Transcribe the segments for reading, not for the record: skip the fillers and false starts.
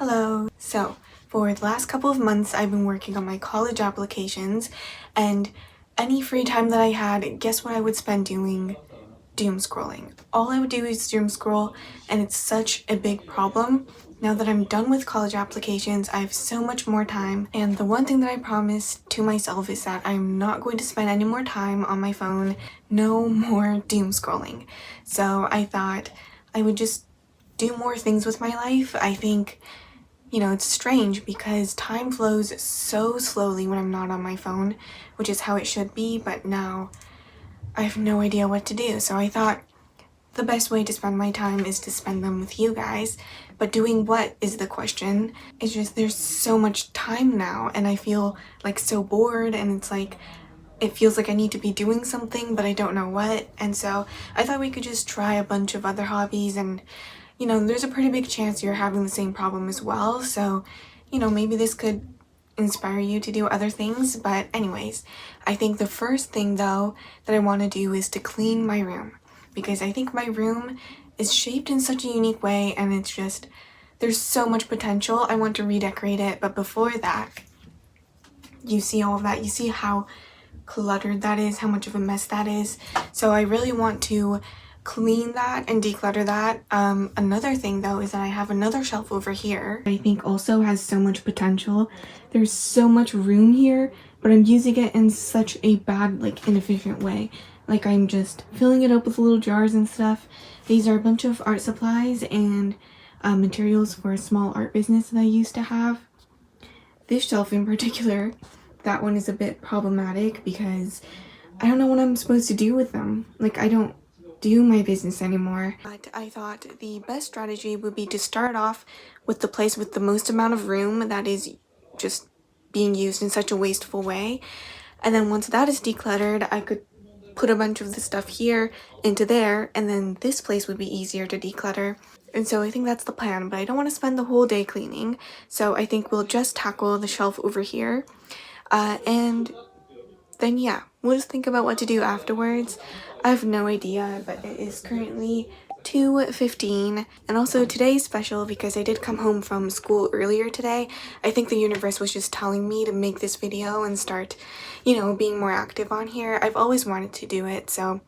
Hello. So, for the last couple of months, I've been working on my college applications, and any free time that I had, guess what I would spend doing? Doom scrolling. All I would do is doom scroll, and it's such a big problem. Now that I'm done with college applications, I have so much more time, and the one thing that I promised to myself is that I'm not going to spend any more time on my phone, no more doom scrolling. So I thought I would just do more things with my life. I think it's strange because time flows so slowly when I'm not on my phone, which is how it should be, but now I have no idea what to do. So I thought the best way to spend my time is to spend them with you guys. But doing what is the question. It's just there's so much time now and I feel like so bored, and it's like it feels like I need to be doing something but I don't know what. And so I thought we could just try a bunch of other hobbies, and there's a pretty big chance you're having the same problem as well. So, maybe this could inspire you to do other things. But anyways, I think the first thing though that I want to do is to clean my room, because I think my room is shaped in such a unique way and it's just, there's so much potential. I want to redecorate it, but before that, you see all of that. You see how cluttered that is, how much of a mess that is. So I really want to clean that and declutter that. Another thing though is that I have another shelf over here I think also has so much potential. There's so much room here, but I'm using it in such a bad, inefficient way. I'm just filling it up with little jars and stuff. These are a bunch of art supplies and materials for a small art business that I used to have. This shelf in particular, that one is a bit problematic because I don't know what I'm supposed to do with them. I don't do my business anymore. But I thought the best strategy would be to start off with the place with the most amount of room that is just being used in such a wasteful way. And then once that is decluttered, I could put a bunch of the stuff here into there, and then this place would be easier to declutter. And so I think that's the plan, but I don't want to spend the whole day cleaning. So I think we'll just tackle the shelf over here. And then yeah, we'll just think about what to do afterwards. I have no idea, but it is currently 2:15, and also today's special because I did come home from school earlier today. I think the universe was just telling me to make this video and start, being more active on here. I've always wanted to do it, so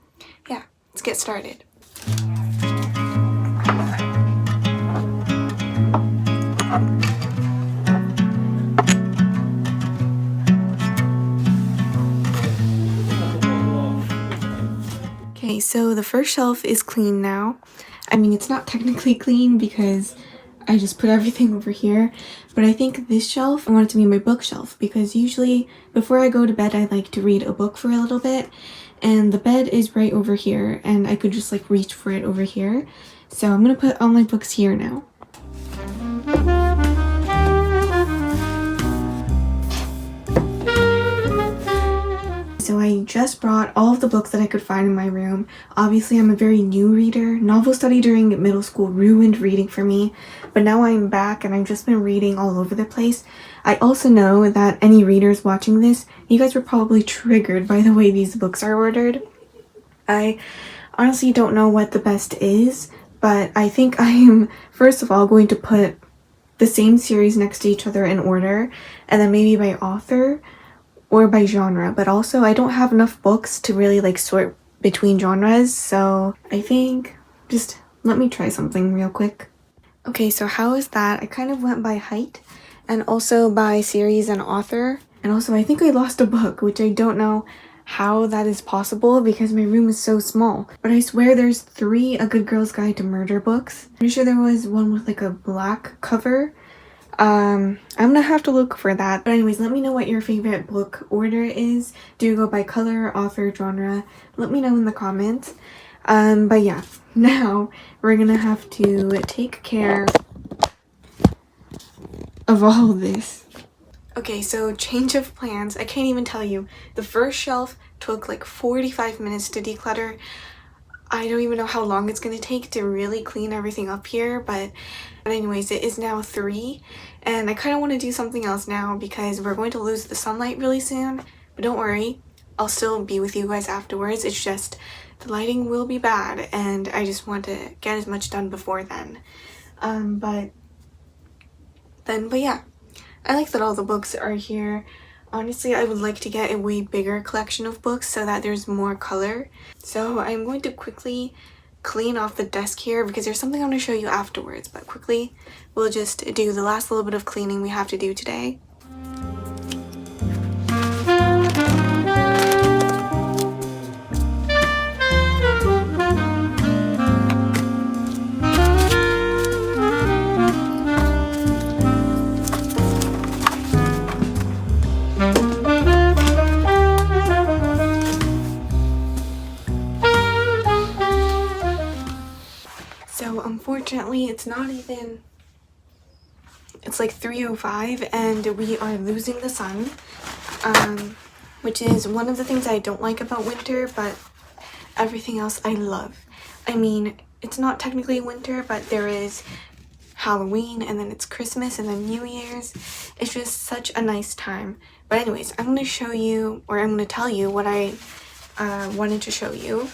yeah, let's get started. Okay, so the first shelf is clean now. I mean, it's not technically clean because I just put everything over here, but I think this shelf, I want it to be my bookshelf because usually before I go to bed, I like to read a book for a little bit, and the bed is right over here, and I could just reach for it over here. So I'm gonna put all my books here now. So I just brought all of the books that I could find in my room. Obviously, I'm a very new reader. Novel study during middle school ruined reading for me, but now I'm back and I've just been reading all over the place. I also know that any readers watching this, you guys were probably triggered by the way these books are ordered. I honestly don't know what the best is, but I think I am, first of all, going to put the same series next to each other in order, and then maybe by author or by genre. But also I don't have enough books to really sort between genres, so I think just let me try something real quick. Okay, so how is that? I kind of went by height and also by series and author, and also I think I lost a book, which I don't know how that is possible because my room is so small. But I swear there's 3 A Good Girl's Guide to Murder books. Pretty sure there was one with a black cover. I'm gonna have to look for that. But anyways, let me know what your favorite book order is. Do you go by color, author, genre? Let me know in the comments. But yeah, now we're gonna have to take care of all this. Okay, so change of plans. I can't even tell you. The first shelf took 45 minutes to declutter. I don't even know how long it's gonna take to really clean everything up here, but anyways, it is now 3, and I kind of want to do something else now because we're going to lose the sunlight really soon. But don't worry, I'll still be with you guys afterwards. It's just the lighting will be bad, and I just want to get as much done before then. But then. But yeah, I like that all the books are here. Honestly, I would like to get a way bigger collection of books so that there's more color. So I'm going to quickly clean off the desk here because there's something I'm going to show you afterwards, but quickly we'll just do the last little bit of cleaning we have to do today. So unfortunately, it's like 3:05 and we are losing the sun, which is one of the things I don't like about winter, but everything else I love. I mean, it's not technically winter, but there is Halloween and then it's Christmas and then New Year's. It's just such a nice time. But anyways, I'm going to show you, or I'm going to tell you what I wanted to show you.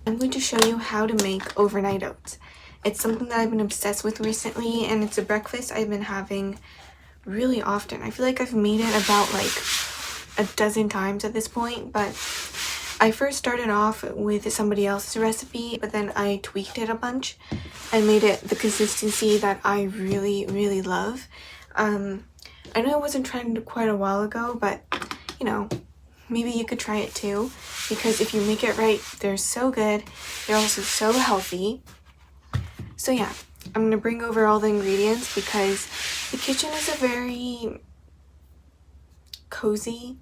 I'm going to show you how to make overnight oats. It's something that I've been obsessed with recently, and it's a breakfast I've been having really often. I feel like I've made it about like a dozen times at this point, but I first started off with somebody else's recipe, but then I tweaked it a bunch and made it the consistency that I really love. I know I wasn't trying to quite a while ago, but you know, maybe you could try it too, because if you make it right, they're so good. They're also so healthy. So yeah, I'm gonna bring over all the ingredients because the kitchen is a very cozy,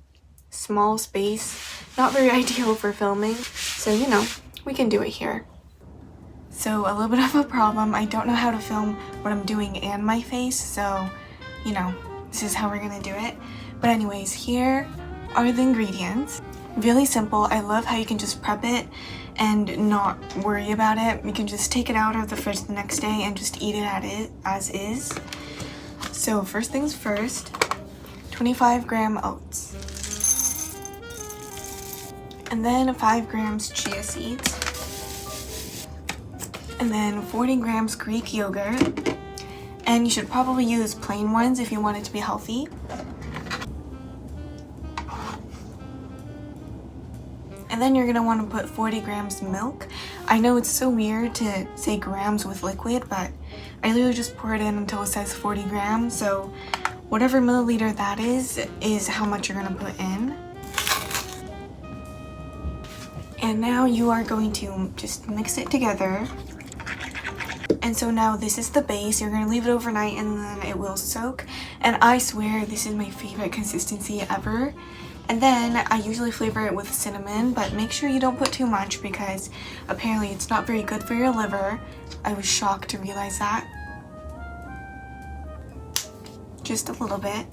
small space, not very ideal for filming. So, you know, we can do it here. So a little bit of a problem, I don't know how to film what I'm doing and my face, so, you know, this is how we're gonna do it. But anyways, here are the ingredients. Really simple. I love how you can just prep it and not worry about it. You can just take it out of the fridge the next day and just eat it as is. So first things first, 25-gram oats. And then 5 grams chia seeds. And then 40 grams Greek yogurt. And you should probably use plain ones if you want it to be healthy. And then you're going to want to put 40 grams milk. I know it's so weird to say grams with liquid, but I literally just pour it in until it says 40 grams. So whatever milliliter that is how much you're going to put in. And now you are going to just mix it together. And so now this is the base. You're going to leave it overnight and then it will soak. And I swear this is my favorite consistency ever. And then I usually flavor it with cinnamon, but make sure you don't put too much because apparently it's not very good for your liver. I was shocked to realize that. Just a little bit.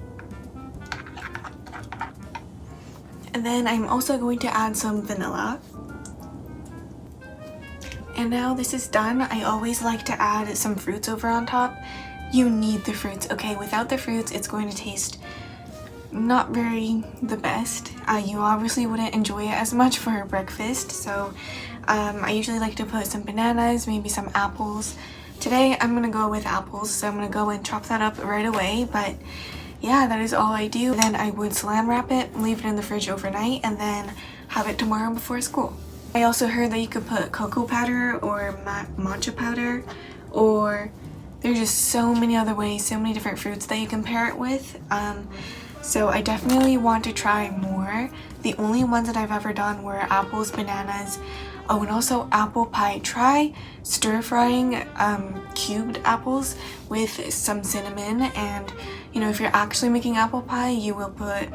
And then I'm also going to add some vanilla. And now this is done. I always like to add some fruits over on top. You need the fruits, okay? Without the fruits, it's going to taste not very the best. You obviously wouldn't enjoy it as much for breakfast, so I usually like to put some bananas, maybe some apples. Today I'm gonna go with apples, so I'm gonna go and chop that up right away, but yeah, that is all I do. Then I would saran wrap it, leave it in the fridge overnight, and then have it tomorrow before school. I also heard that you could put cocoa powder or matcha powder, or there's just so many other ways, so many different fruits that you can pair it with. So I definitely want to try more. The only ones that I've ever done were apples, bananas, oh, and also apple pie. Try stir frying cubed apples with some cinnamon, and you know, if you're actually making apple pie, you will put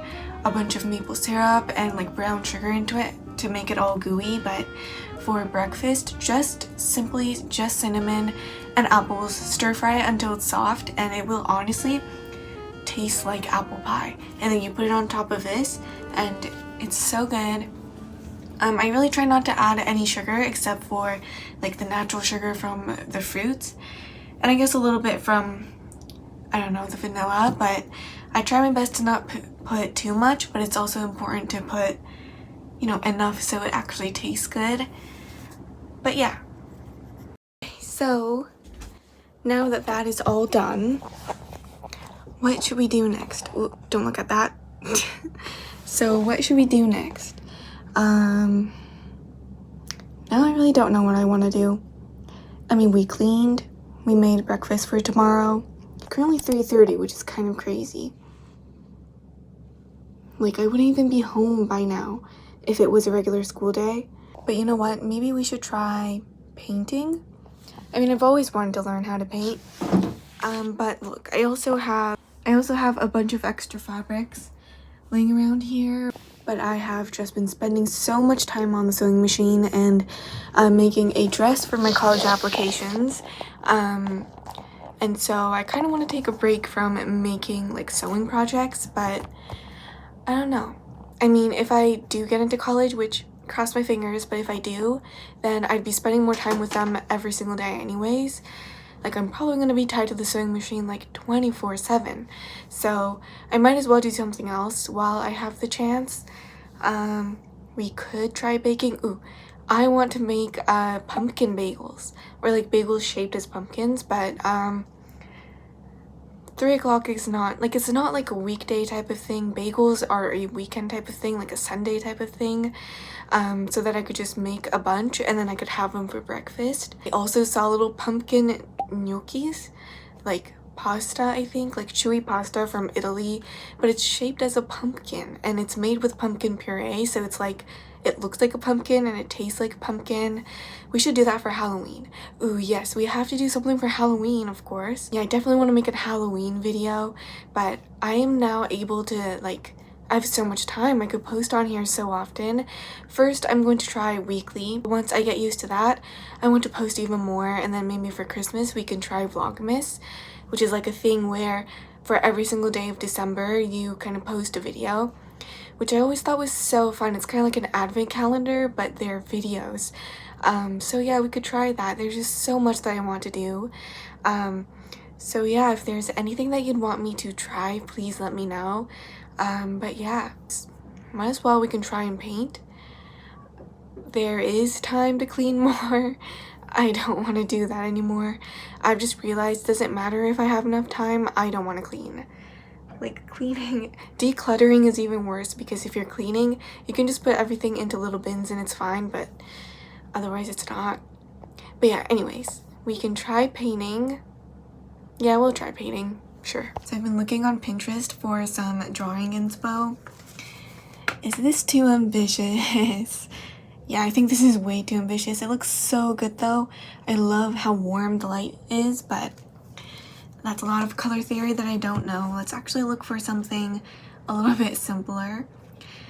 a bunch of maple syrup and like brown sugar into it to make it all gooey. But for breakfast, just cinnamon and apples, stir fry it until it's soft, and it will honestly taste like apple pie. And then you put it on top of this and it's so good. I really try not to add any sugar except for like the natural sugar from the fruits, and I guess a little bit from, I don't know, the vanilla, but I try my best to not put too much, but it's also important to put, you know, enough so it actually tastes good. But yeah, so now that that is all done, what should we do next? Ooh, don't look at that. So what should we do next? Now I really don't know what I want to do. I mean, we cleaned, we made breakfast for tomorrow. Currently 3:30, which is kind of crazy. Like, I wouldn't even be home by now if it was a regular school day. But you know what? Maybe we should try painting. I mean, I've always wanted to learn how to paint. But look, I also have a bunch of extra fabrics laying around here. But I have just been spending so much time on the sewing machine and making a dress for my college applications. And so I kind of want to take a break from making like sewing projects, but I don't know. I mean, if I do get into college, which cross my fingers, but if I do, then I'd be spending more time with them every single day anyways. Like, I'm probably going to be tied to the sewing machine like 24/7. So I might as well do something else while I have the chance. We could try baking. Ooh, I want to make pumpkin bagels, or like bagels shaped as pumpkins, but 3 o'clock is not, like, it's not like a weekday type of thing. Bagels are a weekend type of thing, like a Sunday type of thing, so that I could just make a bunch and then I could have them for breakfast. I also saw little pumpkin gnocchis, like pasta, I think, like chewy pasta from Italy, but it's shaped as a pumpkin and it's made with pumpkin puree, so it's like, it looks like a pumpkin and it tastes like a pumpkin. We should do that for Halloween. Ooh, yes, we have to do something for Halloween, of course. Yeah, I definitely want to make a Halloween video, but I am now able to, like, I have so much time. I could post on here so often. First, I'm going to try weekly. Once I get used to that, I want to post even more, and then maybe for Christmas, we can try Vlogmas, which is like a thing where for every single day of December, you kind of post a video, which I always thought was so fun. It's kind of like an advent calendar, but they're videos. So yeah, we could try that. There's just so much that I want to do. So yeah, if there's anything that you'd want me to try, please let me know. But yeah, might as well, we can try and paint. There is time to clean more. I don't want to do that anymore. I've just realized it doesn't matter if I have enough time, I don't want to clean. Like, cleaning, decluttering is even worse, because if you're cleaning, you can just put everything into little bins and it's fine, but otherwise it's not. But yeah, anyways, we can try painting. Yeah, we'll try painting, sure. So I've been looking on Pinterest for some drawing inspo. Is this too ambitious? Yeah, I think this is way too ambitious. It looks so good though. I love how warm the light is, but that's a lot of color theory that I don't know. Let's actually look for something a little bit simpler.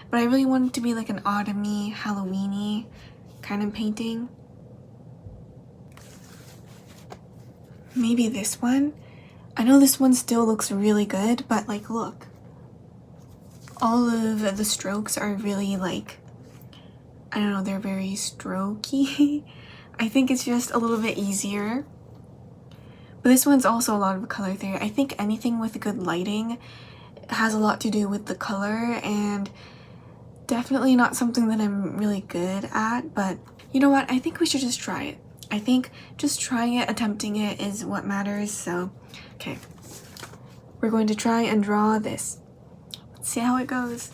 But I really want it to be like an autumny, Halloween-y kind of painting. Maybe this one. I know this one still looks really good, but like, look. All of the strokes are really like, I don't know, they're very strokey. I think it's just a little bit easier. But this one's also a lot of color theory. I think anything with good lighting has a lot to do with the color, and definitely not something that I'm really good at, but you know what? I think we should just try it. I think just trying it, attempting it is what matters, so okay. We're going to try and draw this. Let's see how it goes.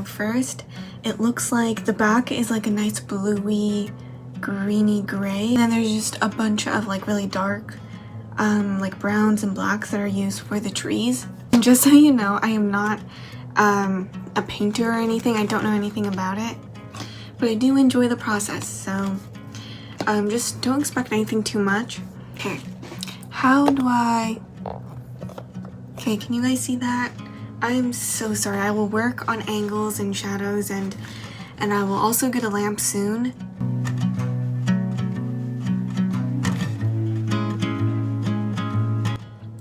First, it looks like the back is like a nice bluey, greeny gray. And then there's just a bunch of like really dark, like browns and blacks that are used for the trees. And just so you know, I am not a painter or anything. I don't know anything about it, but I do enjoy the process. So just don't expect anything too much. Okay, how do I... Okay, can you guys see that? I'm so sorry. I will work on angles and shadows, and I will also get a lamp soon.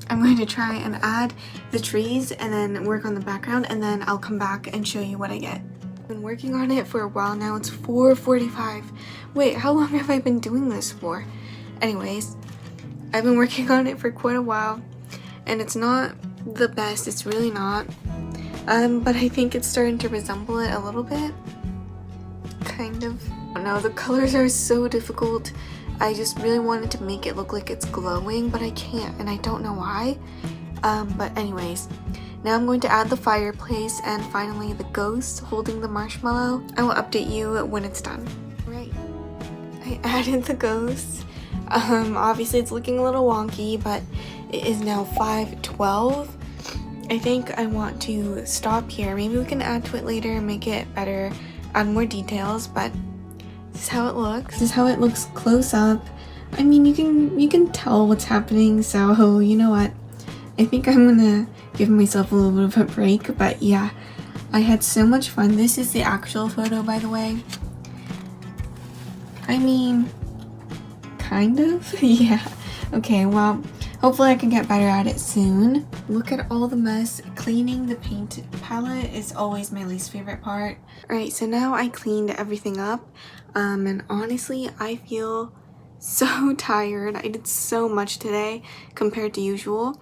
I'm going to try and add the trees and then work on the background, and then I'll come back and show you what I get. I've been working on it for a while now. It's 4:45. Wait, how long have I been doing this for? Anyways, I've been working on it for quite a while, and it's not the best, it's really not, but I think it's starting to resemble it a little bit, kind of. I don't know, the colors are so difficult. I just really wanted to make it look like it's glowing, but I can't, and I don't know why. But anyways, now I'm going to add the fireplace and finally the ghost holding the marshmallow. I will update you when it's done. Right, I added the ghost. Obviously it's looking a little wonky, but it is now 5:12. I think I want to stop here. Maybe we can add to it later and make it better, add more details, but this is how it looks. This is how it looks close up. I mean, you can tell what's happening, so you know what? I think I'm gonna give myself a little bit of a break, but yeah, I had so much fun. This is the actual photo, by the way. I mean, kind of, yeah. Okay, well, hopefully I can get better at it soon. Look at all the mess. Cleaning the paint palette is always my least favorite part. Alright, so now I cleaned everything up, and honestly, I feel so tired. I did so much today compared to usual.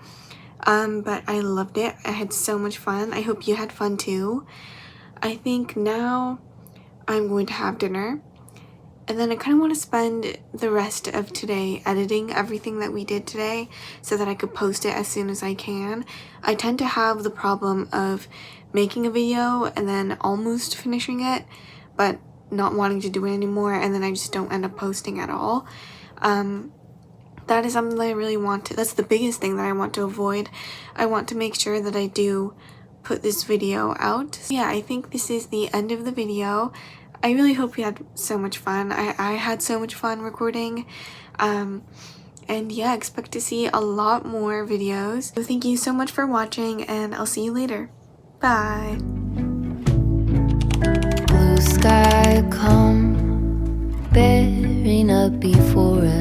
But I loved it. I had so much fun. I hope you had fun too. I think now I'm going to have dinner. And then I kind of want to spend the rest of today editing everything that we did today so that I could post it as soon as I can. I tend to have the problem of making a video and then almost finishing it, but not wanting to do it anymore, and then I just don't end up posting at all. That is something that I really want to, that's the biggest thing that I want to avoid. I want to make sure that I do put this video out. So yeah, I think this is the end of the video. I really hope you had so much fun. I had so much fun recording. And yeah, expect to see a lot more videos. So thank you so much for watching, and I'll see you later. Bye. Blue sky come bearing up before us.